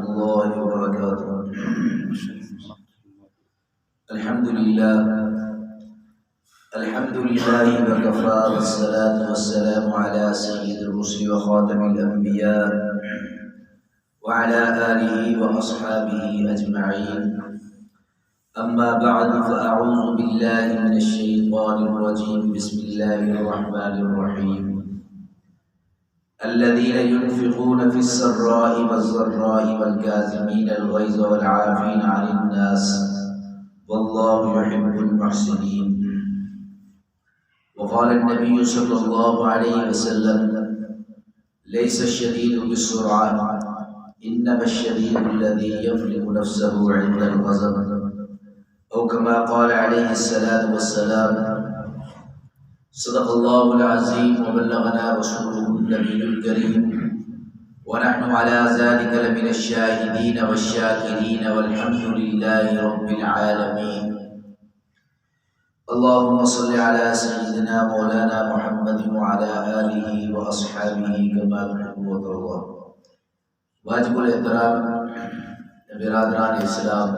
الله وبركاته. الحمد لله وكفى، والصلاة والسلام على سيد الرسل وخاتم الأنبياء وعلى آله وأصحابه أجمعين. أما بعد، فأعوذ بالله من الشيطان الرجيم. بسم الله الرحمن الرحيم. الذين ينفقون في السراء والضراء والكاظمين الغيظ والعافين عن الناس والله يحب المحسنين. وقال النبي صلى الله عليه وسلم: ليس الشديد بالسرعة، إنما الشديد الذي يملك نفسه عند الغضب، أو كما قال عليه الصلاة والسلام. صدق الله العظيم وبلغنا رسوله النبي الكريم، ونحن على ذلك لمن الشاهدين والشاكرين، والحمد لله رب العالمين. اللهم صل على سيدنا مولانا محمد وعلى آله وأصحابه كما تحب وترضى. واجب الاحترام برادران اسلام،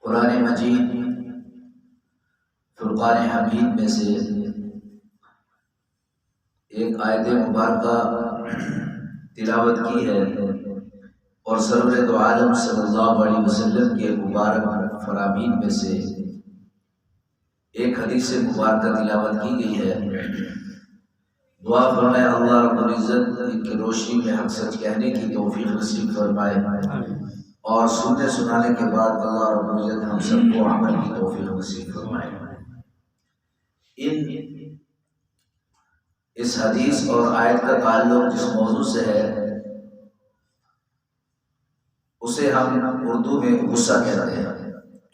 قرآن مجید فرقان حمید میں سے ایک آیت مبارکہ تلاوت کی ہے، اور سرور دو عالم صلی اللہ علیہ وسلم کے مبارک فرامین میں سے ایک حدیث مبارکہ تلاوت کی گئی ہے. دعا فرمائے اللہ رب العزت ان کی روشنی میں حق سچ کہنے کی توفیق نصیب فرمائے، اور سننے سنانے کے بعد اللہ رب العزت ہم سب کو عمل کی توفیق نصیب فرمائے. اس حدیث اور آیت کا تعلق جس موضوع سے ہے اسے ہم اردو میں غصہ کہتے ہیں،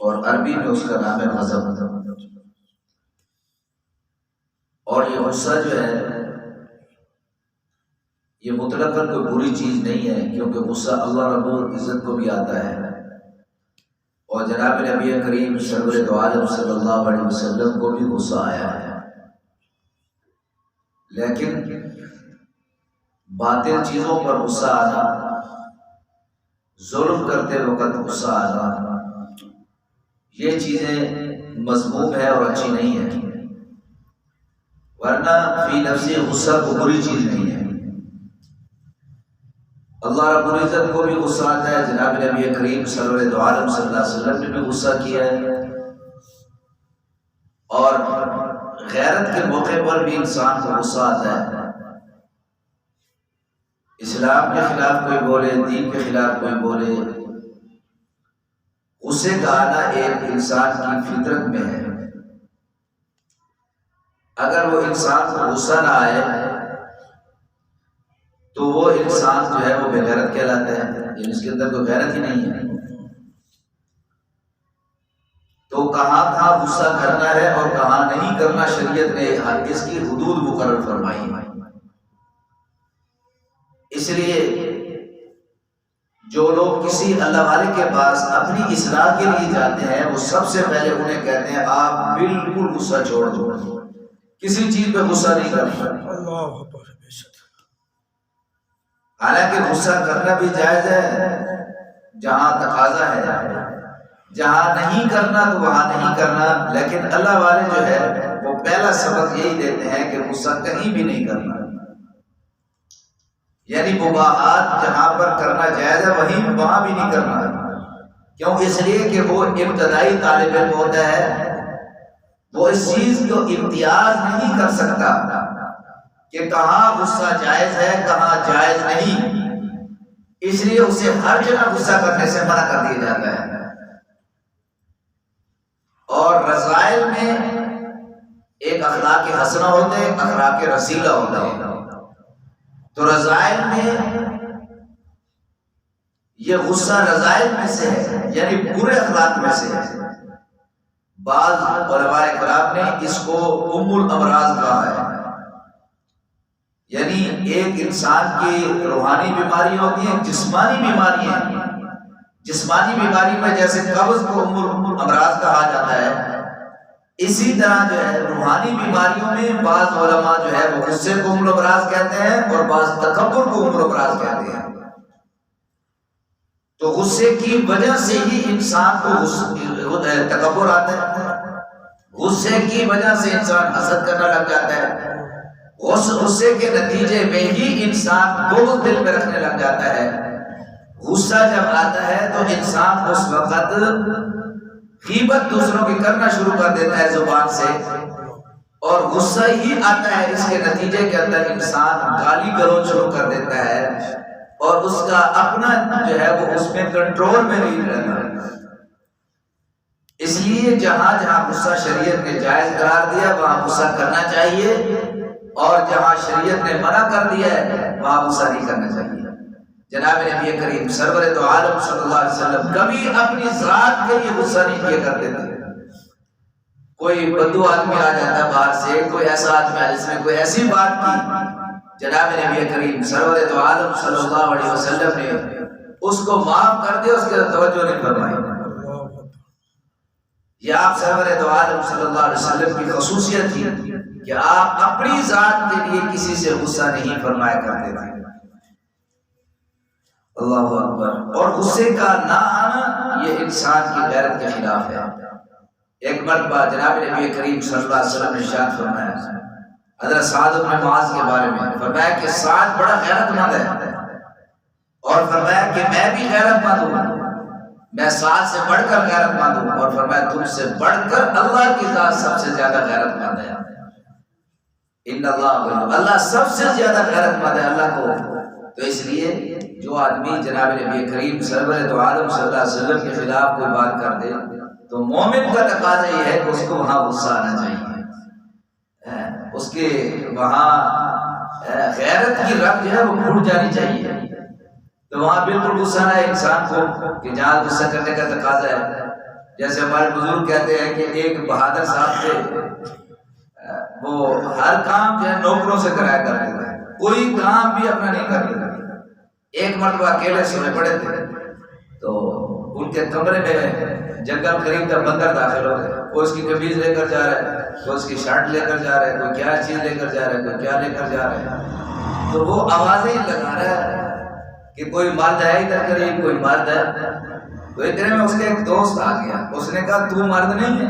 اور عربی میں اس کا نام ہے غضب. اور یہ غصہ جو ہے یہ مطلقاً کوئی بری چیز نہیں ہے، کیونکہ غصہ اللہ رب العزت کو بھی آتا ہے، اور جناب نبی کریم سرور دو عالم صلی اللہ علیہ وسلم کو بھی غصہ آیا ہے. لیکن باطل چیزوں پر غصہ آنا، ظلم کرتے وقت غصہ آنا، یہ چیزیں مذموم ہے اور اچھی نہیں ہے. ورنہ فی نفسی غصہ کو بری چیز نہیں ہے. اللہ رب العزت کو بھی غصہ آتا ہے، جناب نبی کریم سرور دو عالم صلی اللہ علیہ وسلم نے بھی غصہ کیا ہے، اور غیرت کے موقع پر بھی انسان کو غصہ آتا ہے. اسلام کے خلاف کوئی بولے، دین کے خلاف کوئی بولے، غصے کا آنا ایک انسان کی فطرت میں ہے. اگر وہ انسان کو غصہ نہ آئے تو وہ انسان جو ہے وہ بے غیرت کہلاتا ہے، یعنی اس کے اندر کوئی غیرت ہی نہیں ہے. تو کہاں کہاں غصہ کرنا ہے اور کہاں نہیں کرنا، شریعت نے اس کی حدود مقرر فرمائی ہے. اس لیے جو لوگ کسی اللہ والے کے پاس اپنی اصلاح کے لیے جاتے ہیں، وہ سب سے پہلے انہیں کہتے ہیں آپ بالکل غصہ چھوڑ دو، کسی چیز پہ غصہ نہیں کرنا. حالانکہ غصہ کرنا بھی جائز ہے جہاں تقاضا ہے، جہاں نہیں کرنا تو وہاں نہیں کرنا. لیکن اللہ والے جو ہے وہ پہلا سبق یہی دیتے ہیں کہ غصہ کہیں بھی نہیں کرنا، یعنی مباحات جہاں پر کرنا جائز ہے وہاں بھی نہیں کرنا. کیوں؟ اس لیے کہ وہ ابتدائی طالب علم ہوتا ہے، وہ اس چیز کو امتیاز نہیں کر سکتا کہ کہاں غصہ جائز ہے کہاں جائز نہیں. اس لیے اسے ہر جگہ غصہ کرنے سے منع کر دیا جاتا ہے. اور رذائل میں ایک اخلاق حسنہ ہوتے ہیں، ایک اخلاق رذیلہ ہوتے ہیں. تو رذائل میں یہ غصہ رذائل میں سے ہے، یعنی برے اخلاق میں سے ہے. بعض علماء کرام نے اس کو ام الامراض کہا ہے، یعنی ایک انسان کی روحانی بیماری ہوتی ہے، جسمانی بیماری ہے. جسمانی بیماری میں جیسے قبض کو ام الامراض کہا جاتا ہے، اسی طرح روحانی بیماریوں میں بعض علماء غصے کو ام الامراض کہتے ہیں اور بعض تکبر کو عمر و دراز کہتے ہیں۔ تو غصے کی وجہ سے ہی انسان کو تکبر آتا ہے، غصے کی وجہ سے انسان حسد کرنا لگ جاتا ہے، غصے کے نتیجے میں ہی انسان بغض دل میں رکھنے لگ جاتا ہے۔ غصہ جب آتا ہے تو انسان اس وقت غیبت دوسروں کی کرنا شروع کر دیتا ہے زبان سے، اور غصہ ہی آتا ہے اس کے نتیجے کے اندر انسان گالی گلوچ شروع کر دیتا ہے، اور اس کا اپنا جو ہے وہ اس میں کنٹرول میں نہیں رہتا۔ اس لیے جہاں جہاں غصہ شریعت نے جائز قرار دیا وہاں غصہ کرنا چاہیے، اور جہاں شریعت نے منع کر دیا ہے وہاں غصہ نہیں کرنا چاہیے۔ جناب نبی کریم سرور دو عالم صلی اللہ علیہ وسلم کبھی اپنی ذات کے لیے غصہ نہیں کیا کرتے تھے۔ کوئی بدو آدمی آ جاتا باہر سے، کوئی ایسا آدمی جس نے کوئی ایسی بات کی، جناب نبی کریم سرور دو عالم صلی اللہ علیہ وسلم نے اس کو معاف کر دیا، اس کے توجہ نہیں فرمائی۔ یہ آپ سرور دو عالم صلی اللہ علیہ وسلم کی خصوصیت تھی کہ آپ اپنی ذات کے لیے کسی سے غصہ نہیں فرمایا کرتے تھے۔ اللہ اکبر۔ اور غصے کا نہ آنا یہ انسان کی غیرت کے خلاف ہے۔ ایک مرتبہ جناب نبی کریم صلی اللہ علیہ وسلم نے ارشاد فرمایا حضرت سعد بن معاذ کے بارے میں، فرمایا کہ سعد بڑا غیرت مند ہے، اور فرمایا کہ میں بھی غیرت مند ہوں، میں سعد سے بڑھ کر غیرت مند ہوں، اور فرمایا تم سے بڑھ کر اللہ کی ذات سب سے زیادہ غیرت مند ہے۔ ان اللہ سب سے زیادہ غیرت مند ہے اللہ کو۔ تو اس لیے جو آدمی جناب نبی کریم سرور دو عالم صلی اللہ علیہ وسلم کے خلاف کوئی بات کر دے تو مومن کا تقاضا یہ ہے کہ اس کو وہاں غصہ آنا چاہیے، اس کے وہاں غیرت کی رگ جو ہے وہ پھوٹ جانی چاہیے۔ تو وہاں بالکل غصہ نہ ہے انسان کو کہ جہاں غصہ کرنے کا تقاضا ہے۔ جیسے ہمارے بزرگ کہتے ہیں کہ ایک بہادر صاحب تھے، وہ ہر کام جو ہے نوکروں سے کرایا کرتے تھے، کوئی کام بھی اپنا نہیں کرتے تھے۔ ایک مرتبہ اکیلے سوئے پڑے تھے تو ان کے کمرے میں جنگل قریب تک بندر داخل ہو گئے، کوئی اس کی قمیض لے کر جا رہا ہے، کوئی اس کی شرٹ لے کر جا رہا ہے، کوئی کیا چیز لے کر جا رہا ہے، کوئی کیا لے کر جا رہا ہے۔ تو وہ آوازیں لگا رہا ہے کہ کوئی مرد ہے ادھر قریب، کوئی مرد ہے۔ تو اتنے میں اس کے ایک دوست آ گیا، اس نے کہا تو مرد نہیں ہے،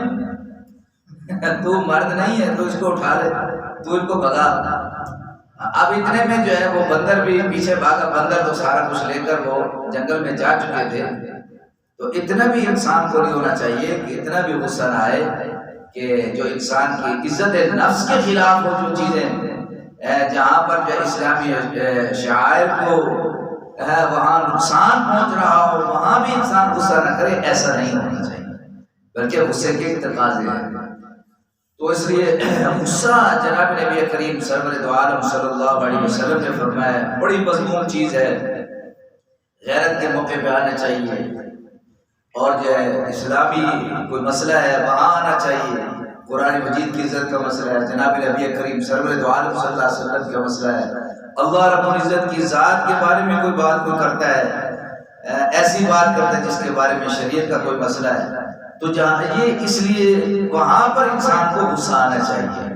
تو مرد نہیں ہے تو اس کو اٹھا لے، تو ان کو بھگا۔ اب اتنے میں جو ہے وہ بندر بھی پیچھے بھاگا، بندر تو سارا کچھ لے کر وہ جنگل میں جا چکے تھے۔ تو اتنا بھی انسان کو نہیں ہونا چاہیے کہ اتنا بھی غصہ نہ آئے کہ جو انسان کی عزت نفس کے خلاف ہو، جو چیزیں جہاں پر جو اسلامی شعائر کو وہاں نقصان پہنچ رہا ہو وہاں بھی انسان غصہ نہ کرے، ایسا نہیں ہونا چاہیے، بلکہ غصے کے تقاضے ہیں۔ تو اس لیے غصہ جناب نبی کریم سرور دو عالم صلی اللہ علیہ وسلم نے فرمایا بڑی مذموم چیز ہے، غیرت کے موقع پہ آنا چاہیے، اور جو ہے اسلامی کوئی مسئلہ ہے وہاں آنا چاہیے۔ قرآن مجید کی عزت کا مسئلہ ہے، جناب نبی کریم سرور دو عالم صلی اللہ علیہ وسلم کا مسئلہ ہے، اللہ رب العزت کی ذات کے بارے میں کوئی بات کوئی کرتا ہے، ایسی بات کرتا ہے جس کے بارے میں شریعت کا کوئی مسئلہ ہے، تو جہاں یہ اس لیے وہاں پر انسان کو غصہ آنا چاہیے۔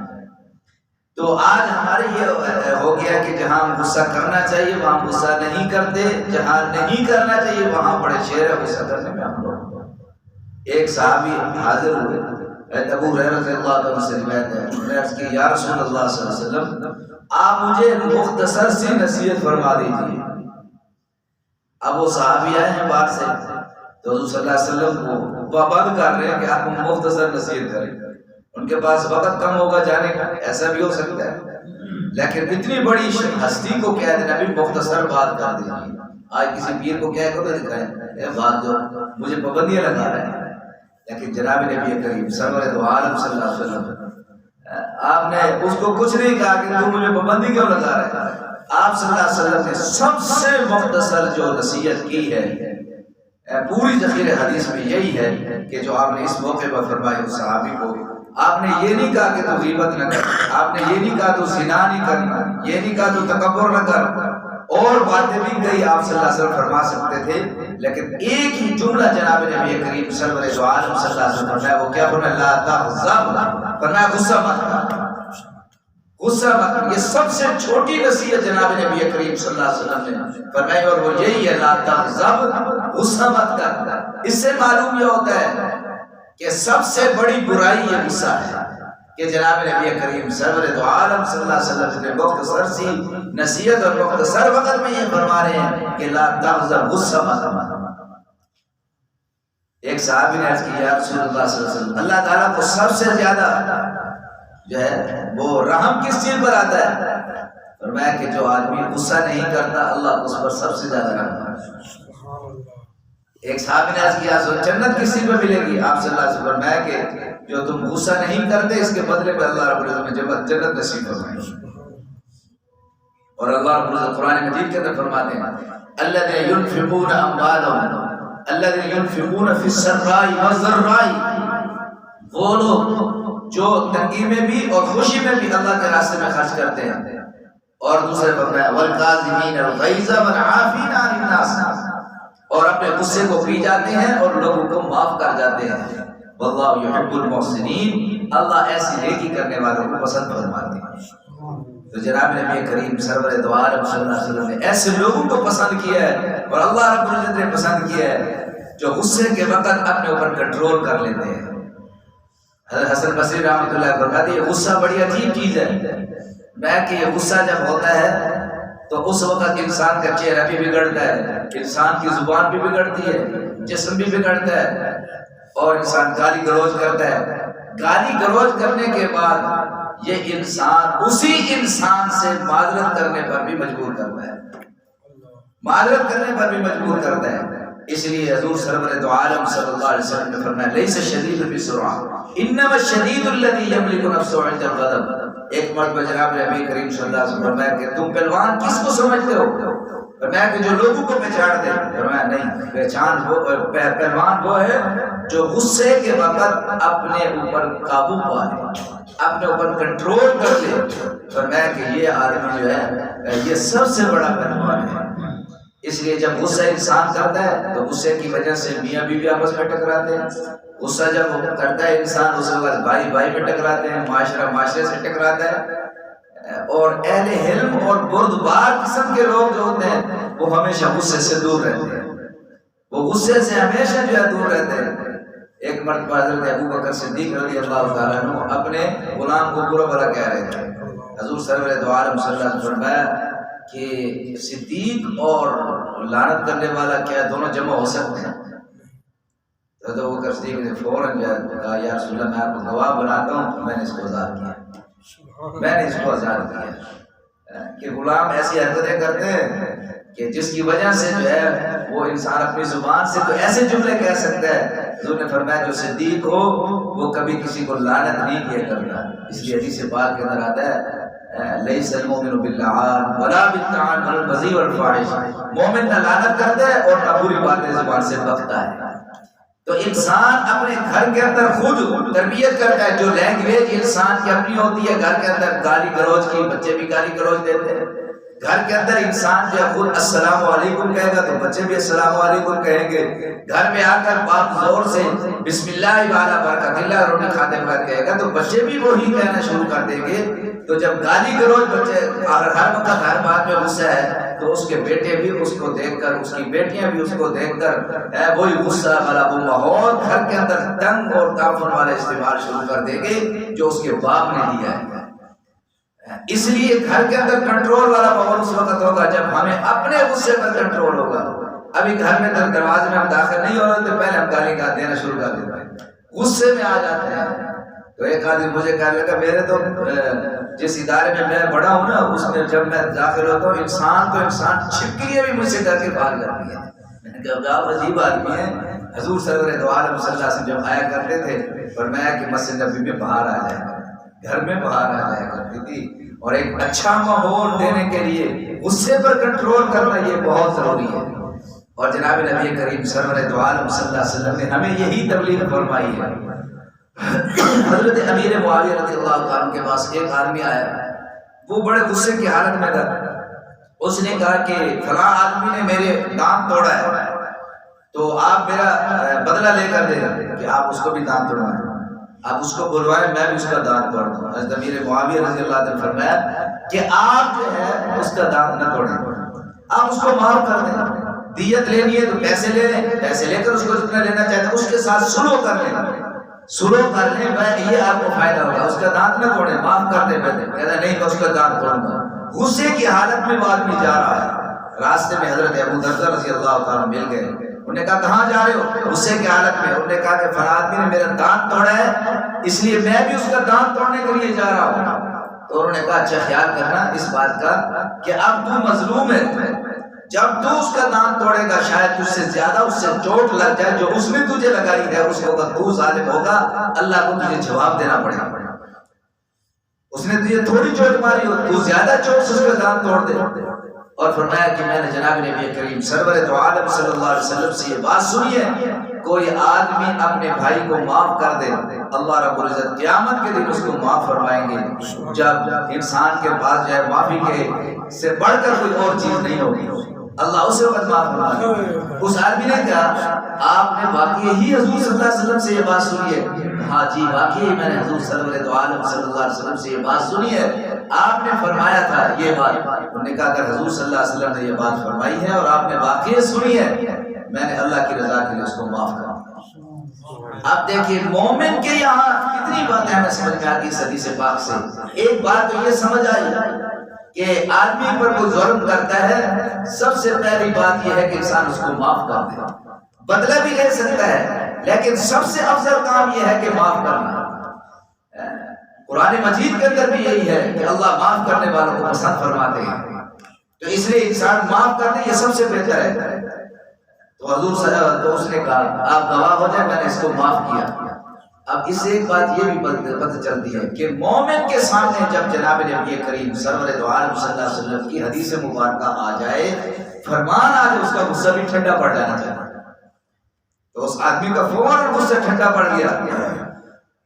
تو آج ہمارے یہ ہو گیا کہ جہاں غصہ کرنا چاہیے وہاں غصہ نہیں کرتے، جہاں نہیں کرنا چاہیے وہاں بڑے شیر ہے غصہ کرنے میں ہم لوگ۔ ایک صحابی حاضر ہوئے، ابو ہریرہ رضی اللہ عنہ سے روایت ہے، انہوں نے عرض کی یا رسول اللہ صلی اللہ علیہ وسلم آپ مجھے مختصر سی نصیحت فرما دیجیے۔ اب وہ صحابی آئے ہیں باہر سے، تو حضور صلی اللہ علیہ وسلم کو پابند کر رہے ہیں کہ آپ مختصر نصیحت کریں، ان کے پاس وقت کم ہوگا جانے کا، ایسا بھی ہو سکتا ہے، لیکن اتنی بڑی ہستی کو کہہ دیں نبی مختصر بات کر دیجیے۔ آج کسی پیر کو کیا کرو دکھائیں اے بات جو مجھے پابندیاں لگا رہے ہیں، لیکن جناب نبی کریم سرور دو عالم صلی اللہ علیہ وسلم آپ نے اس کو کچھ نہیں کہا کہ تم مجھے پابندی کیوں لگا رہے ہیں۔ آپ صلی اللہ علیہ وسلم نے سب سے مختصر جو نصیحت کی ہے پوری ذخیر حدیث میں یہی ہے کہ جو آپ نے اس موقع پر فرمایا اس صحابی کو، آپ نے یہ نہیں کہا کہ تو غیبت نہ کر، آپ نے یہ نہیں کہا تو زنا نہیں کرنا، یہ نہیں کہا تو تکبر نہ کر، اور باتیں بھی کئی آپ صلی اللہ علیہ وسلم فرما سکتے تھے، لیکن ایک ہی جملہ جناب نبی کریم سرور دو عالم صلی اللہ علیہ وسلم فرمایا، وہ کیا فرمایا؟ لا تغضب، فرمایا غصہ مت کر، غصہ مت، یہ سب سے چھوٹی نصیحت جناب نبی کریم صلی اللہ علیہ وسلم نے فرمائی، اور وہ یہی ہے لا تغضب، غصہ مت کر۔ اس سے معلوم یہ ہوتا ہے کہ سب سے بڑی برائی یہ غصہ ہے کہ جناب نبی کریم سرور دو عالم صلی اللہ علیہ وسلم نے مختصر سی نصیحت اور مختصر وقت میں یہ فرما رہے ہیں کہ لا تغضب، غصہ مت۔ ایک صحابی نے عرض کی یا رسول اللہ صلی اللہ علیہ وسلم، اللہ تعالیٰ کو سب سے زیادہ جو ہے وہ رحم کس چیز پر آتا ہے؟ فرمایا کہ جو آدمی غصہ نہیں کرتا اللہ اس پر سب سے زیادہ رحم ہے۔ ایک صحابی نے عرض کیا جنت کس چیز پہ ملے گی؟ آپ صلی اللہ علیہ وسلم فرمایا کہ جو تم غصہ نہیں کرتے اس کے بدلے میں اللہ رب العزت میں جنت نصیب فرمائے۔ اور اللہ رب العزت قرآن مجید کے اندر فرماتے ہیں الذین ينفقون اموالهم الذین ينفقون فی السراء والضراء، وہ لوگ جو تنگی میں بھی اور خوشی میں بھی اللہ کے راستے میں خرچ کرتے ہیں۔ اور دوسرے فرمایا والکاظمین الغیظ والعافین عن الناس، اور اپنے غصے کو پی جاتے ہیں اور لوگوں کو معاف کر جاتے ہیں۔ واللہ یحب المحسنین، اللہ ایسی نیکی کرنے والوں کو پسند فرماتے ہیں۔ تو جناب نبی کریم سرور دو عالم صلی اللہ علیہ وسلم نے ایسے لوگوں کو پسند کیا ہے اور اللہ رب العزت نے پسند کیا ہے جو غصے کے وقت اپنے اوپر کنٹرول کر لیتے ہیں۔ حضرت حسن بصری رحمۃ اللہ فرماتے ہیں غصہ بڑی عجیب چیز ہے، میں کہ یہ غصہ جب ہوتا ہے تو اس وقت انسان کا چہرہ بھی بگڑتا ہے، انسان کی زبان بھی بگڑتی ہے، جسم بھی بگڑتا ہے، اور انسان گالی گلوچ کرتا ہے۔ گالی گلوچ کرنے کے بعد یہ انسان اسی انسان سے معذرت کرنے پر بھی مجبور کرتا ہے، معذرت کرنے پر بھی مجبور کرتا ہے۔ اس لیے حضور سرور دو عالم صلی اللہ علیہ وسلم نے فرمایا لیس الشدید بسرعہ انما الشدید الذی یملک نفسه عند الغضب۔ ایک مرتبہ جناب نبی کریم صلی اللہ علیہ وسلم فرمایا کہ تم پہلوان کس کو سمجھتے ہو؟ فرمایا کہ جو لوگوں کو پہچان دے۔ فرمایا نہیں، پہلوان وہ ہے جو غصے کے وقت اپنے اوپر قابو پا لے، اپنے اوپر کنٹرول کر لے۔ فرمایا کہ یہ آدمی جو ہے یہ سب سے بڑا پہلوان ہے۔ اس لیے جب غصہ انسان کرتا ہے تو غصے کی وجہ سے میاں بیوی آپس میں ٹکراتے ہیں، غصہ جب کرتا ہے انسان اس وقت بھائی بھائی میں ٹکراتے ہیں، معاشرہ معاشرے سے ٹکراتا ہے، اور اہل علم اور بردبار قسم کے لوگ جو ہوتے ہیں وہ ہمیشہ غصے سے دور رہتے ہیں، وہ غصے سے ہمیشہ جو ہے دور رہتے ہیں۔ ایک مرتبہ حضرت ابو بکر صدیق رضی اللہ تعالیٰ عنہ اپنے غلام کو برا بھلا کہہ رہے تھے۔ حضور سرور دو عالم صلی اللہ علیہ وسلم فرمایا کہ صدیق اور لعنت کرنے والا کیا دونوں جمع ہو سکتے ہیں؟ حضرت ابو بکر صدیق نے فوراً کہا یا رسول اللہ میں آپ کو گواہ بناتا ہوں میں نے اس کو آزاد کیا، میں نے اس کو آزاد کیا۔ کہ غلام ایسی حرکتیں کرتے ہیں کہ جس کی وجہ سے جو ہے وہ انسان اپنی زبان سے تو ایسے جملے کہہ سکتا ہے۔ حضور نے فرمایا جو صدیق ہو وہ کبھی کسی کو لعنت نہیں کیا کرتا، اس لیے حدیث پاک کے اندر آتا ہے لیس المؤمن باللعان ولا بالطعان ولا البذیء والفاحش، مومن نہ لعنت کرتا ہے اور نہ بری باتیں زبان سے بکتا ہے۔ تو انسان اپنے گھر کے اندر خود تربیت کرتا ہے، جو لینگویج انسان کی اپنی ہوتی ہے گھر کے اندر گالی گلوچ کی، بچے بھی گالی گلوچ دیتے ہیں۔ گھر کے اندر انسان جو خود السلام علیکم کہے گا تو بچے بھی السلام علیکم کہیں گے۔ گھر میں آ کر باپ زور سے بسم اللہ وعلی برکت اللہ روٹی کھاتے وقت کہے گا تو بچے بھی وہی کہنا شروع کر دیں گے۔ تو جب گالی گلوچ بچے اگر ہر وقت ہر بات میں غصہ ہے تو اس کے بیٹے بھی اس کو دیکھ کر، اس کی بیٹیاں بھی اس کو دیکھ کر وہی غصہ والا وہ ماحول گھر کے اندر تنگ اور تعفن والا استعمال شروع کر دیں گے جو اس کے باپ نے دیا ہے۔ اس لیے گھر کے اندر کنٹرول والا ماحول اس وقت ہوگا جب ہمیں اپنے غصے پر کنٹرول ہوگا۔ ابھی گھر میں دروازے میں ہم داخل نہیں ہو رہے تو پہلے ہم گالی گا دینا شروع کر دیتے ہیں، غصے میں آ جاتے ہیں۔ تو ایک آدمی مجھے کہنے لگا میرے تو جس ادارے میں میں بڑا ہوں نا اس میں جب میں داخل ہوتا ہوں انسان چھپکلیاں بھی مجھ سے ڈر کے بھاگ جاتی ہیں۔ میں نے کہا آپ عجیب آدمی ہیں۔ حضور سرور دو عالم صلی اللہ علیہ وسلم جب آیا کرتے تھے فرمایا کہ مسجد نبی میں باہر آ جائے گا، گھر میں باہر آ جایا کرتی تھی۔ اور ایک اچھا ماحول دینے کے لیے غصے پر کنٹرول کرنا یہ بہت ضروری ہے۔ اور جناب نبی کریم سرور دو عالم صلی اللہ علیہ وسلم نے ہمیں یہی تبلیغ فرمائی ہے۔ حضرت امیر معاویہ رضی اللہ عنہ کے پاس ایک آدمی آیا، وہ بڑے غصے کی حالت میں تھا۔ اس نے کہا کہ فلاں آدمی نے میرے دانت توڑا ہے تو آپ میرا بدلہ لے کر دیں کہ آپ اس کو بھی دانت توڑائیں۔ آپ اس کو بلوائیں میں بھی اس کا دانت توڑ دوں. حضرت امیر معاویہ رضی اللہ عنہ نے فرمایا کہ آپ جو ہے اس کا دانت نہ توڑیں, آپ اس کو معاف کر دیں. دیت لینی ہے تو پیسے لے لیں, پیسے لے کر اس کو جتنا لینا چاہتے ہیں اس کے ساتھ سلو کر لیں, سلو کر لیں, یہ آپ کو فائدہ ہوگا. اس کا دانت نہ توڑیں, معاف کر دیں. کہتا نہیں میں اس کا دانت توڑوں گا. غصے کی حالت میں وہ آدمی جا رہا ہے, راستے میں حضرت ابو دردہ رضی اللہ تعالیٰ مل گئے. انہوں نے کہا کہاں جا رہے ہو؟ غصے کی حالت میں. انہوں نے کہا کہ فلاں آدمی نے میرا دانت توڑا ہے اس لیے میں بھی اس کا دانت توڑنے کے لیے جا رہا ہوں. تو انہوں نے کہا اچھا خیال کرنا اس بات کا کہ اب تو مظلوم ہے, جب تو اس کا دانت توڑے گا شاید تجھ سے زیادہ اس سے چوٹ لگ جائے جو اس نے تجھے لگائی ہے. اس کو تو ظالم ہوگا, اللہ کو تجھے جواب دینا پڑے گا. اس نے تجھے تھوڑی چوٹ ماری ہو, تو زیادہ چوٹ سے اس کا دانت توڑ دے. اور فرمایا کہ میں نے جناب نبی کریم سرور دو عالم صلی اللہ علیہ وسلم سے یہ بات سنی ہے, کوئی آدمی اپنے بھائی کو معاف کر دے, اللہ رب العزت قیامت کے دن اس کو معاف فرمائیں گے. جب انسان کے پاس جو ہے معافی کے سے بڑھ کر کوئی اور چیز نہیں ہوگی, اللہ اسے وقت معاف فرمائے گا. اس آدمی نے کہا آپ نے واقعی ہی حضور صلی اللہ علیہ وسلم سے یہ بات سنی ہے؟ ہاں جی واقعی میں نے حضور سرور دو عالم صلی اللہ علیہ وسلم سے یہ بات سنی ہے, آپ نے فرمایا تھا یہ بات. انہوں نے کہا اگر حضور صلی اللہ علیہ وسلم نے یہ بات فرمائی ہے اور آپ نے واقعی سنی ہے, میں نے اللہ کی رضا کے لیے اس کو معاف کر دیا. اب دیکھیے مومن کے یہاں کتنی باتیں ہمیں سمجھ میں آتی اس حدیث پاک سے. ایک بات تو یہ سمجھ آئی کہ آدمی پر کوئی ظلم کرتا ہے, سب سے پہلی بات یہ ہے کہ انسان اس کو معاف کر دے. بدلہ بھی لے سکتا ہے لیکن سب سے افضل کام یہ ہے کہ معاف کرنا. قرآن مجید کے اندر بھی یہی ہے کہ اللہ معاف کرنے والوں کو پسند فرماتے ہیں, تو اس لیے انسان معاف کر دے یہ سب سے بہتر ہے. تو حضور صلی اللہ علیہ وسلم تو اس نے کہا آپ گواہ ہو جائیں میں نے اس کو معاف کیا. اب اس سے ایک بات یہ بھی پتہ چلتی ہے کہ مومن کے سامنے جب جناب نبی کریم سرور دو عالم صلی اللہ علیہ وسلم کی حدیث مبارکہ آ جائے, فرمان آ جائے, اس کا غصہ بھی ٹھنڈا پڑ جانا چاہیے. تو اس آدمی کا فوراً غصہ ٹھنڈا پڑ گیا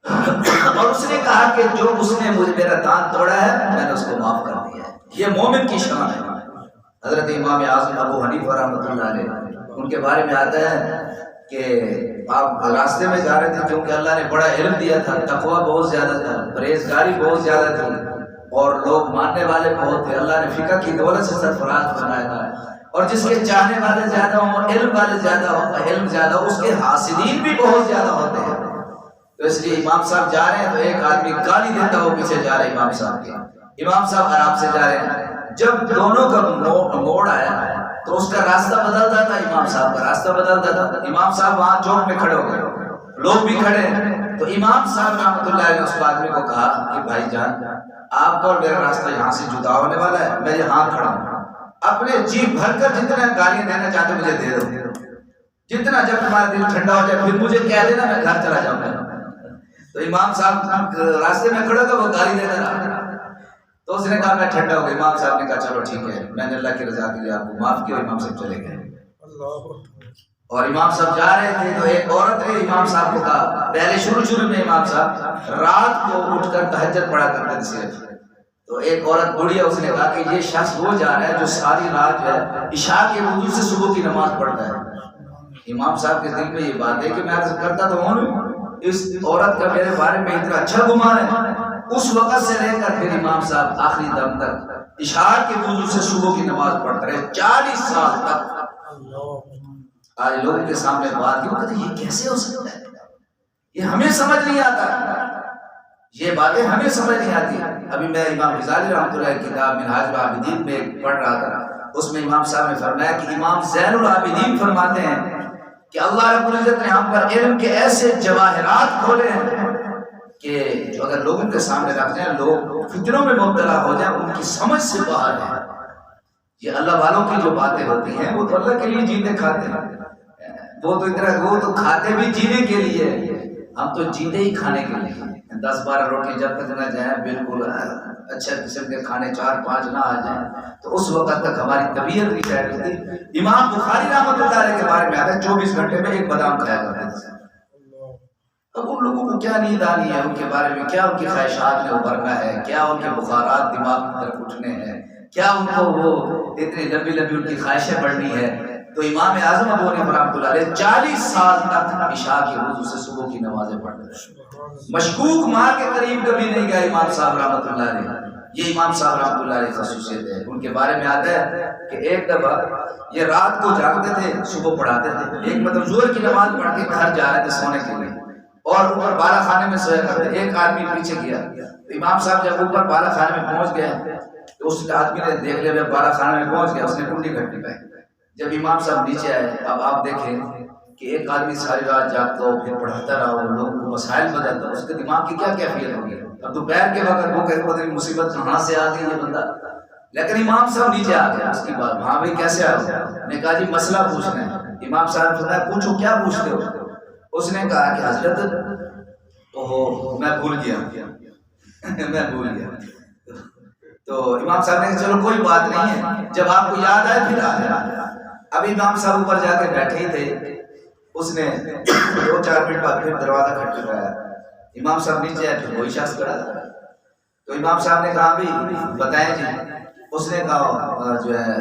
اور اس نے کہا کہ جو اس نے مجھے میرا دانت توڑا ہے میں نے اس کو معاف کر دیا ہے. یہ مومن کی شان ہے. حضرت امام اعظم ابو حنیفہ رحمۃ اللہ علیہ, ان کے بارے میں آتا ہے کہ آپ راستے میں جا رہے تھے کیونکہ اللہ نے بڑا علم دیا تھا, تقویٰ بہت زیادہ تھا, پرہیزگاری بہت زیادہ تھی اور لوگ ماننے والے بہت تھے. اللہ نے فقہ کی دولت سے سرفراز بنایا تھا, اور جس کے چاہنے والے زیادہ ہوں, علم والے زیادہ ہوں, علم زیادہ ہو, اس کے حاسدین بھی بہت زیادہ ہوتے ہیں. تو اس لیے امام صاحب جا رہے ہیں تو ایک آدمی گالی دیتا ہو پیچھے جا رہے امام صاحب کے. امام صاحب آرام سے جا رہے ہیں, جب دونوں کا موڑ آیا تو اس کا راستہ بدلتا تھا, امام صاحب کا راستہ بدلتا تھا. امام صاحب وہاں چوک میں کھڑے ہو گئے, لوگ بھی کھڑے ہیں. تو امام صاحب رحمۃ اللہ علیہ اس آدمی کو کہا کہ بھائی جان آپ کا اور میرا راستہ یہاں سے جدا ہونے والا ہے, میں یہاں کھڑا ہوں, اپنے جی بھر کر جتنا گالیاں دینا چاہتے مجھے دے دو, جتنا, جب تمہارا دل ٹھنڈا ہو جائے پھر مجھے کہہ دینا, میں گھر چلا جاؤں گا. تو امام صاحب راستے میں کھڑا تھا, وہ گالی دیتا رہا. تو اس نے کہا میں ٹھنڈا ہو گیا. امام صاحب نے کہا چلو ٹھیک ہے, میں نے اللہ کی رضا کے لیے آپ کو معاف کیا. امام صاحب چلے گئے. اور امام صاحب جا رہے تھے تو ایک عورت نے امام صاحب کو کہا, پہلے شروع میں امام صاحب رات کو اٹھ کر تہجد پڑھا کرتے تھے صرف. تو ایک عورت بوڑھی ہے, اس نے کہا کہ یہ شخص وہ جا رہا ہے جو ساری رات جو ہے عشاء کے وضو سے صبح کی نماز پڑھتا ہے. امام صاحب کے دل میں یہ بات ہے کہ میں عرض کرتا تو ہوں, اس عورت کا میرے بارے میں اتنا اچھا گمان ہے. اس وقت سے لے کر پھر امام صاحب آخری دم تک عشاء کے وضو سے صبح کی نماز پڑھتے رہے 40 سال تک. آج لوگوں کے سامنے بات کیوں کہتے یہ کیسے ہو سکتا ہے, یہ ہمیں سمجھ نہیں آتا, یہ باتیں ہمیں سمجھ نہیں آتی. ابھی میں امام غزالی رحمۃ اللہ کی کتاب منہاج العابدین میں پڑھ رہا تھا, اس میں امام صاحب نے فرمایا کہ امام زین العابدین فرماتے ہیں کہ اللہ رب العزت نے ہم پر علم کے ایسے جواہرات کھولے ہیں کہ جو اگر لوگوں کے سامنے رکھ جائیں لوگ فتنوں میں مبتلا ہو جائیں, ان کی سمجھ سے باہر ہے. یہ اللہ والوں کی جو باتیں ہوتی ہیں وہ تو اللہ کے لیے جیتے کھاتے ہیں, وہ تو کھاتے بھی جینے کے لیے, ہم تو جیتے ہی کھانے کے لیے. 10-12 روٹی جب تک نہ جائیں, بالکل اچھے قسم کے کھانے 4-5 نہ آ جائیں, تو اس وقت تک ہماری طبیعت بھی ٹائٹ ہوتی. امام بخاری رحمۃ اللہ علیہ کے بارے میں آتا ہے 24 گھنٹے میں ایک بادام کھایا کرتے تھے. اب ان لوگوں کو کیا نیند آنی ہے, ان کے بارے میں کیا ان کی خواہشات میں ابھرنا ہے, کیا ان کے بخارات دماغ کی طرف اٹھنے ہیں, کیا ان کو وہ اتنی لمبی ان کی خواہشیں بڑھنی ہے. تو امام اعظم ابو حنیفہ رحمۃ اللہ علیہ 40 سال تک عشاء کے وضو سے صبح کی نمازیں پڑھتے تھے. مشکوک ماں کے قریب کبھی نہیں گئے امام صاحب رحمۃ اللہ علیہ. یہ امام صاحب رحمۃ اللہ علیہ خصوصیت ہے. ان کے بارے میں آتا ہے کہ ایک دفعہ یہ رات کو جاگتے تھے, صبح پڑھاتے تھے. ایک مطلب ظہر کی نماز پڑھ کے گھر جا رہے تھے سونے کے لیے اور اوپر بالا خانے میں سویا کرتے. ایک آدمی پیچھے گیا تو امام صاحب جب اوپر بالا خانے میں پہنچ گئے تو اس آدمی نے دیکھ لیا بالا خانے میں پہنچ گیا, اس نے کنڈی گھٹ پائی. جب امام صاحب نیچے آئے, اب آپ دیکھیں کہ ایک آدمی ساری رات جاگتا ہو پھر پڑھاتا رہا اور لوگوں کو مسائل بدلتا, اس کے دماغ کی کیا کیفیت ہوگی. اب دوپہر کے وقت وہ کہتے پتہ نہیں مصیبت کہاں سے آ گئی یہ بندہ. لیکن امام صاحب نیچے آ گیا. اس کی بات ہاں بھائی کیسے آ گیا؟ نے کہا جی مسئلہ پوچھنا ہے. امام صاحب نے فرمایا پوچھو کیا پوچھتے ہو. اس نے کہا کہ حضرت میں بھول گیا میں بھول گیا. تو امام صاحب نے کہا چلو کوئی بات نہیں ہے, جب آپ کو یاد آئے پھر آ جانا. اب امام صاحب اوپر جا کے بیٹھے ہی تھے, اس نے 2-4 منٹ بعد پھر دروازہ کھٹکھٹایا. امام صاحب نیچے آئے, پھر وہی شخص کھڑا تھا. تو امام صاحب نے کہا بھی بتائیں جی. اس نے کہا جو ہے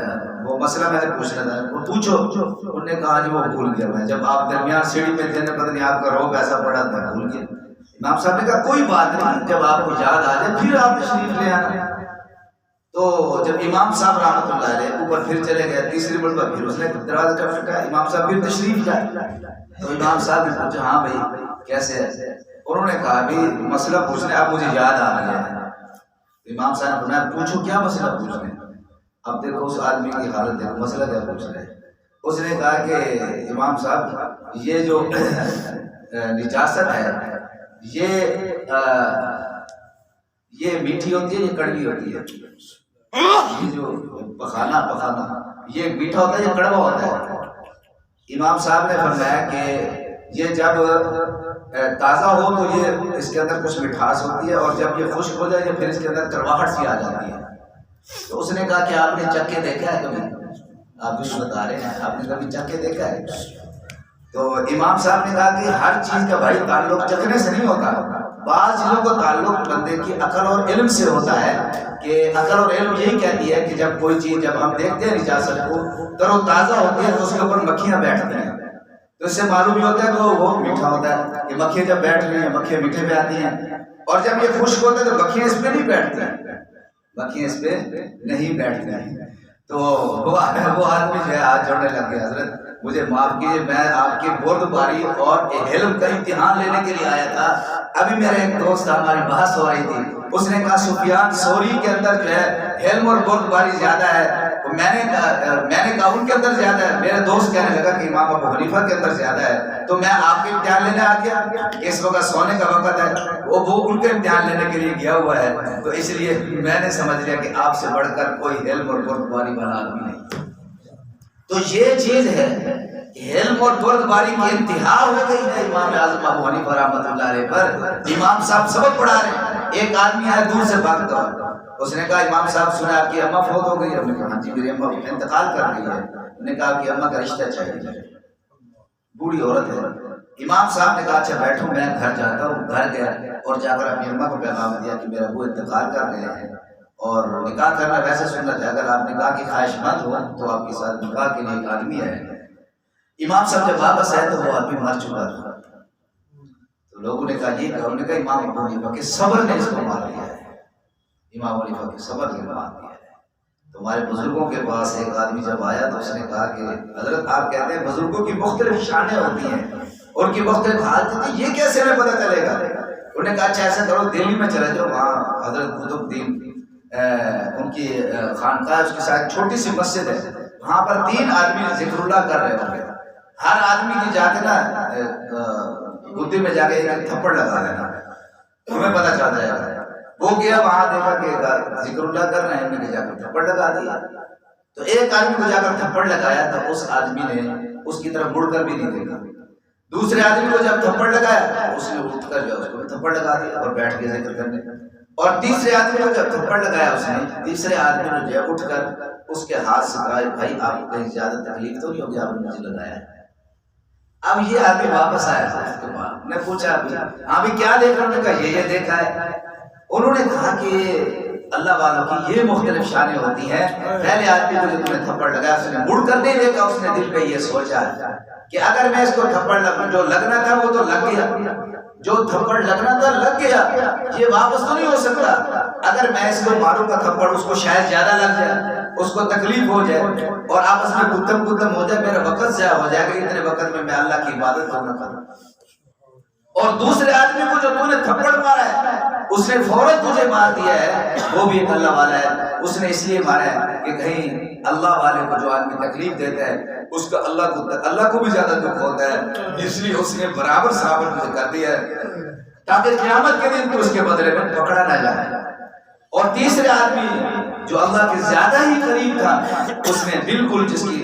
وہ مسئلہ میں نے پوچھنا تھا, وہ پوچھو. انہوں نے کہا جی وہ بھول گیا میں, جب آپ درمیان سیڑھی پہ تھے پتہ نہیں آپ کا روب ایسا پڑا تھا بھول گیا. امام صاحب نے کہا کوئی بات نہیں, جب آپ کو یاد آ جائے پھر آپ تشریف لے آنا. تو جب امام صاحب رحمۃ اللہ علیہ اوپر پھر چلے گئے, تیسری مرتبہ پھر اس نے دروازہ کھٹکھٹایا. امام صاحب پھر تشریف لائے. تو امام صاحب نے پوچھا ہاں بھائی کیسے ہے. انہوں نے کہا بھی مسئلہ پوچھنے, اب مجھے یاد آ گیا ہے. امام صاحب نے فرمایا پوچھو کیا مسئلہ پوچھنے. اب دیکھو اس آدمی کی حالت دیکھو, مسئلہ کیا پوچھ رہے ہیں. اس نے کہا کہ امام صاحب یہ جو نجاست ہے یہ میٹھی ہوتی ہے, یہ کڑوی ہوتی ہے. یہ جو پخانا یہ میٹھا ہوتا ہے یا کڑوا ہوتا ہے. امام صاحب نے فرمایا کہ یہ جب تازہ ہو تو یہ اس کے اندر کچھ مٹھاس ہوتی ہے, اور جب یہ خشک ہو جائے پھر اس کے اندر کڑواہٹ سی آ جاتی ہے. تو اس نے کہا کہ آپ نے چکھ کے دیکھا ہے کبھی, آپ بھی بتا رہے ہیں آپ نے کبھی چکھ کے دیکھا ہے. تو امام صاحب نے کہا کہ ہر چیز کا بھائی تعلق چکھنے سے نہیں ہوتا. بعض چیزوں کا تعلق بندے کی عقل اور علم سے ہوتا ہے, کہ عقل اور علم یہی کہتی ہے کہ جب کوئی چیز جب ہم دیکھتے ہیں نجاست کو تر و تازہ ہوتی ہے تو اس کے اوپر مکھیاں بیٹھتی ہیں, تو اس سے معلوم ہی ہوتا ہے کہ وہ میٹھا ہوتا ہے. کہ مکھیاں جب بیٹھ رہی ہیں مکھیاں میٹھے پہ آتی ہیں, اور جب یہ خشک ہوتا ہے تو مکھیاں اس پہ نہیں بیٹھتی ہیں, مکھیاں اس پہ نہیں بیٹھتی ہیں. تو وہ آدمی جو ہے ہاتھ جوڑنے لگ گیا, حضرت مجھے معاف کیجیے, میں آپ کی بردباری اور علم کا امتحان لینے کے لیے آیا تھا. ابھی میرے ایک دوست ہماری بحث ہو رہی تھی, اس نے کہا سفیان ثوری کے اندر جو ہے علم اور بردباری زیادہ ہے. میں نے کہا ان کے اندر زیادہ ہے. میرے دوست کہنے لگا کہ امام ابو حنیفہ کے اندر زیادہ ہے. تو میں آپ کے امتحان لینے آ گیا, اس وقت سونے کا وقت ہے, وہ ان کے امتحان لینے کے لیے گیا ہوا ہے. تو اس لیے میں نے سمجھ لیا کہ آپ سے بڑھ کر کوئی علم اور بردباری والا آدمی نہیں. تو یہ چیز ہے, علم اور بردباری کی انتہا ہو گئی ہے امام اعظم ابو حنیفہ رحمۃ اللہ علیہ پر. امام صاحب سبق پڑھا رہے ہیں, ایک آدمی آیا دور سے بھاگتا ہوا, اس نے کہا امام صاحب سنا آپ کی اماں فوت ہو گئی. ہم نے کہا ہاں جی میری اماں انتقال کر گئی ہے. انہوں نے کہا کہ اماں کا رشتہ چاہیے, بوڑھی عورت ہے. امام صاحب نے کہا اچھا بیٹھو میں گھر جاتا ہوں. گھر گیا اور جا کر اپنی اماں کو پیغام دیا کہ میرا ابو انتقال کر گئے ہیں, اور نکاح کرنا ویسے سنت ہے, اگر آپ نکاح کی خواہش مند ہو تو آپ کے ساتھ نکاح کے لیے ایک آدمی ہے. امام صاحب جب واپس آئے تو وہ آدمی مر چکا تھا. تو لوگوں نے کہا یہ کہ انہوں نے کہا امام ابو حنیفہ کے صبر نے اس کو مار دیا ہے, امام حنیفہ کے صبر نے مار دیا ہے. تو ہمارے بزرگوں کے پاس ایک آدمی جب آیا تو اس نے کہا کہ حضرت آپ کہتے ہیں بزرگوں کی مختلف شانیں ہوتی ہیں, ان کی مختلف حالت ہوتی ہے, یہ کیسے ہمیں پتہ چلے گا. انہوں نے کہا اچھا ایسا کرو دہلی میں چلے جاؤ, وہاں حضرت قطب الدین ان کی خانقاہ, اس کے ساتھ چھوٹی سی مسجد ہے, وہاں پر 3 آدمی ذکر اللہ کر رہے ہوں گے. ہر آدمی کی جا کے نا گدی میں جا کے ایک تھپڑ لگا دینا, ہمیں پتہ چل جائے گا. وہ گیا وہاں دیکھا کہ ذکر اللہ کر رہے ہیں, انہوں نے جا کر تھپڑ لگا دیا. تو ایک آدمی کو جا کر تھپڑ لگایا تو اس آدمی نے اس کی طرف مڑ کر بھی نہیں دیکھا. دوسرے آدمی کو جب تھپڑ لگایا اس نے اٹھ کر جو اس کو تھپڑ لگا دیا اور بیٹھ کے ذکر کرنے. اور تیسرے آدمی کو جب تھپڑ لگایا اس نے, تیسرے آدمی نے جو اٹھ کر اس کے ہاتھ سے کہا بھائی آپ کو کہیں زیادہ تکلیف تو نہیں ہوگی, آپ نے مجھے لگایا ہے. اب یہ آدمی واپس آیا تھا, اس کے بعد نے پوچھا ہاں بھی کیا دیکھا, انہوں نے کہا یہ دیکھا ہے. انہوں نے کہا کہ اللہ والوں کی یہ مختلف شانیں ہوتی ہیں. پہلے آدمی کو جو تم نے تھپڑ لگایا اس نے مڑ کر نہیں دیکھا، اس نے دل پہ یہ سوچا کہ اگر میں اس کو تھپڑ جو لگنا تھا وہ تو لگ گیا، جو تھپڑ لگنا تھا لگ گیا، یہ واپس تو نہیں ہو سکتا. اگر میں اس کو ماروں گا تھپڑ، اس کو شاید زیادہ لگ جائے، اس کو تکلیف ہو جائے اور آپس میں گتم ہو جائے، میرا وقت ضائع ہو جائے گا، اتنے وقت میں اللہ کی عبادت کرنا کروں. اور دوسرے آدمی کو جو تو نے تھپڑ مارا ہے اس نے فوراً تجھے مار دیا ہے، وہ بھی ایک اللہ والا ہے، اس نے اس لیے مارا ہے کہ کہیں اللہ والے کو جو آدمی تکلیف دیتا ہے اس کا اللہ کو بھی زیادہ دکھ ہوتا ہے، اس لیے اس نے برابر ثابت مجھے کر دیا ہے تاکہ قیامت کے دن تو اس کے بدلے میں پکڑا نہ جائے. اور تیسرے آدمی جو اللہ کے زیادہ ہی قریب تھا، اس نے بالکل جس کی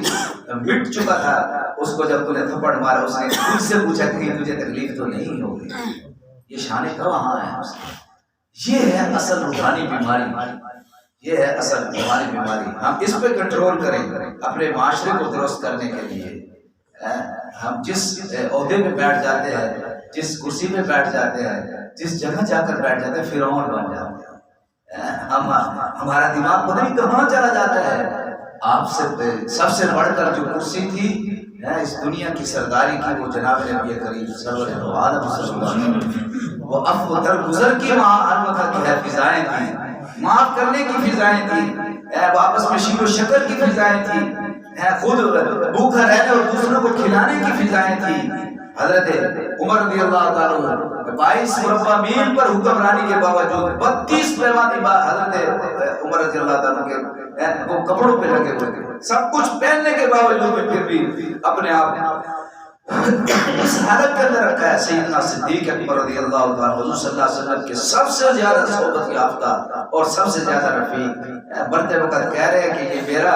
مٹ چکا تھا، اس کو جب تو نے تھپڑ مارا اس نے خود سے پوچھا کہ تجھے تکلیف تو نہیں ہوگی. یہ شان کہاں ہے اس کی؟ یہ ہے اصل روحانی بیماری، یہ ہے اصل روحانی بیماری. ہم اس پہ کنٹرول کریں اپنے معاشرے کو درست کرنے کے لیے. ہم جس عہدے پہ بیٹھ جاتے ہیں، جس کرسی پہ بیٹھ جاتے ہیں، جس جگہ جا کر بیٹھ جاتے ہیں، فرعون بن جاتے ہیں. ہمارا دماغ پتہ نہیں کہاں چلا جاتا ہے. آپ سے سب سے بڑھ کر جو کرسی تھی اس دنیا کی سرداری کی، وہ جناب نبی کریم سرور دو عالم صلی اللہ علیہ وسلم، وہ عفو درگزر کی البتہ جو ہے فضائیں تھیں، معاف کرنے کی فضائیں تھیں، وہ آپس میں شیر و شکر کی فضائیں تھیں، خود بھوکا رہنے اور دوسروں کو کھلانے کی فضائیں تھیں. حضرت عمر رضی اللہ تعالیٰ 22 مربع میل پر حکمرانی کے باوجود 32 پیمانے حضرت عمر رضی اللہ تعالیٰ کے وہ کپڑوں پہ لگے ہوئے تھے، سب کچھ پہننے کے باوجود پھر بھی اپنے آپ اس حالت کے اندر رکھا ہے. سیدنا صدیق اکبر رضی اللہ تعالیٰ حضور صلی اللہ علیہ وسلم کے سب سے زیادہ صحبت یافتہ اور سب سے زیادہ رفیق، بڑھتے وقت کہہ رہے ہیں کہ یہ میرا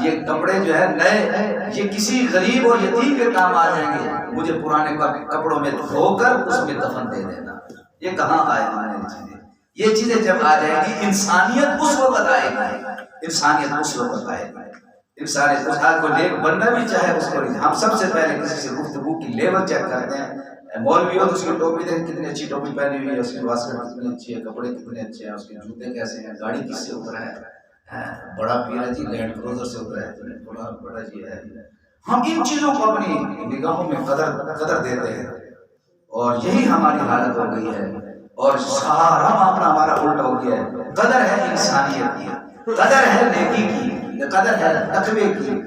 یہ کپڑے جو ہے نئے، یہ کسی غریب اور یتیم کے کام آ جائیں گے، مجھے پرانے کپڑوں میں دھو کر اس میں کفن دے دینا. یہ کہاں آئے ہیں یہ چیزیں جب آ جائیں گی انسانیت اس وقت آئے گی، انسانیت اس وقت آئے گی. انسانیت اس حال کو نیک بننا بھی چاہے اس کو. ہم سب سے پہلے کسی سے گفتگو کی لیول چیک کرتے ہیں. مولوی ہو تو اس کی ٹوپی دیکھ کتنی اچھی ٹوپی پہنی ہوئی ہے، اس کی واسکٹ کتنی اچھی ہے، کپڑے کتنے اچھے ہیں، اس کے جوتے کیسے ہیں، گاڑی کس سے اترا ہے، بڑا پیر ہے جی لینڈ کروزر سے اترا ہے، بڑا جی ہے. ہم ان چیزوں کو اپنی نگاہوں میں قدر دیتے ہیں اور یہی ہماری حالت ہو گئی ہے. اور سارا معاملہ ہمارا الٹا ہو گیا ہے. قدر ہے انسانیت کی، قدر ہے نیکی کی، قدر ہے تقوی کی،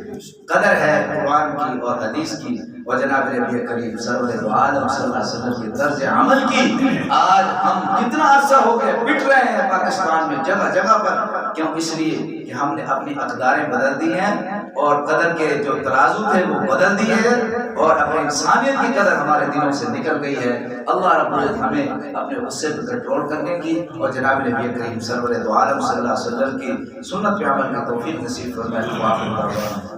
قدر ہے قرآن کی اور حدیث کی اور جناب نبی کریم سرور دو عالم صلی اللہ علیہ وسلم کے طرز عمل کی. آج ہم کتنا عرصہ ہو گئے پٹ رہے ہیں پاکستان میں جگہ جگہ پر، کیوں؟ اس لیے کہ ہم نے اپنی اقداریں بدل دی ہیں اور قدر کے جو ترازو تھے وہ بدل دیے ہیں اور اپنی انسانیت کی قدر ہمارے دلوں سے نکل گئی ہے. اللہ رب العزت ہمیں اپنے غصے پر کنٹرول کرنے کی اور جناب نبی کریم سرور دو عالم صلی اللہ علیہ وسلم کی سنت پہ عمل کی توفیق نصیب فرمائے.